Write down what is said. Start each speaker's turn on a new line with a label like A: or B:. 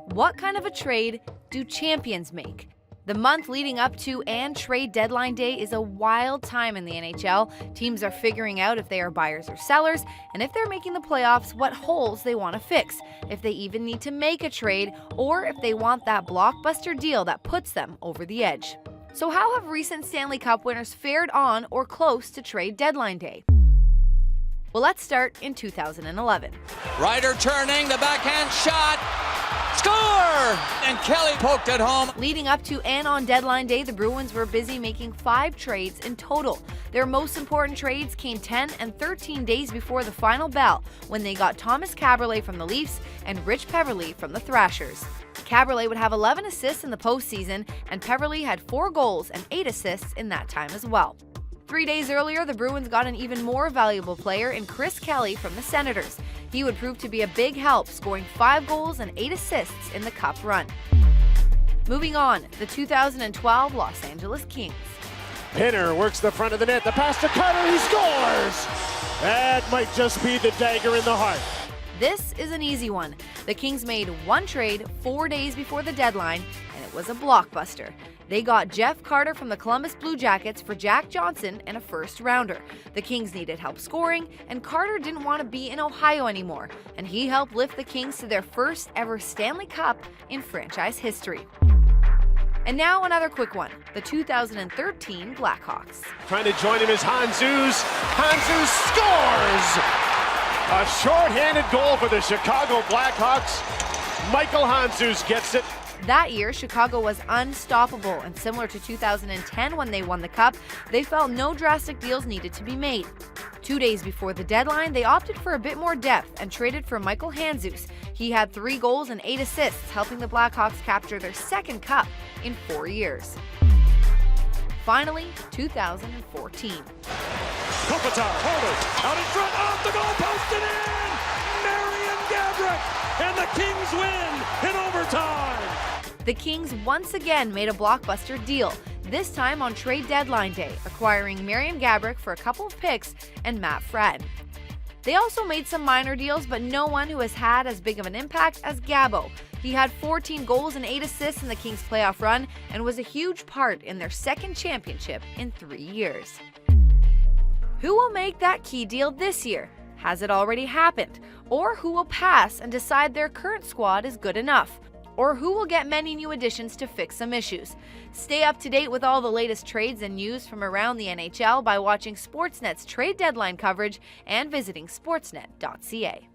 A: What kind of a trade do champions make? The month leading up to and trade deadline day is a wild time in the NHL. Teams are figuring out if they are buyers or sellers, and if they're making the playoffs, what holes they want to fix, if they even need to make a trade, or if they want that blockbuster deal that puts them over the edge. So how have recent Stanley Cup winners fared on or close to trade deadline day? Well, let's start in 2011.
B: Ryder turning, the backhand shot, score! And Kelly poked it home.
A: Leading up to and on deadline day, the Bruins were busy making 5 trades in total. Their most important trades came 10 and 13 days before the final bell, when they got Thomas Kaberle from the Leafs and Rich Peverley from the Thrashers. Kaberle would have 11 assists in the postseason, and Peverley had 4 goals and 8 assists in that time as well. 3 days earlier, the Bruins got an even more valuable player in Chris Kelly from the Senators. He would prove to be a big help, scoring 5 goals and 8 assists in the Cup run. Moving on, the 2012 Los Angeles Kings.
C: Pinner works the front of the net, the pass to Carter, he scores! That might just be the dagger in the heart.
A: This is an easy one. The Kings made one trade 4 days before the deadline, and it was a blockbuster. They got Jeff Carter from the Columbus Blue Jackets for Jack Johnson and a first-rounder. The Kings needed help scoring, and Carter didn't want to be in Ohio anymore, and he helped lift the Kings to their first ever Stanley Cup in franchise history. And now another quick one, the 2013 Blackhawks.
C: Trying to join him is Handzus. Handzus scores! A short-handed goal for the Chicago Blackhawks. Michael Handzus gets it.
A: That year, Chicago was unstoppable, and similar to 2010 when they won the Cup, they felt no drastic deals needed to be made. 2 days before the deadline, they opted for a bit more depth and traded for Michael Handzus. He had 3 goals and 8 assists, helping the Blackhawks capture their second Cup in 4 years. Finally, 2014.
C: Kopitar, hold out in front, off the goal post and in! Marian Gaborik, and the Kings win in overtime!
A: The Kings once again made a blockbuster deal, this time on trade deadline day, acquiring Marian Gaborik for a couple of picks and Matt Fratton. They also made some minor deals, but no one who has had as big of an impact as Gabo. He had 14 goals and 8 assists in the Kings' playoff run and was a huge part in their second championship in 3 years. Who will make that key deal this year? Has it already happened? Or who will pass and decide their current squad is good enough? Or who will get many new additions to fix some issues? Stay up to date with all the latest trades and news from around the NHL by watching Sportsnet's trade deadline coverage and visiting sportsnet.ca.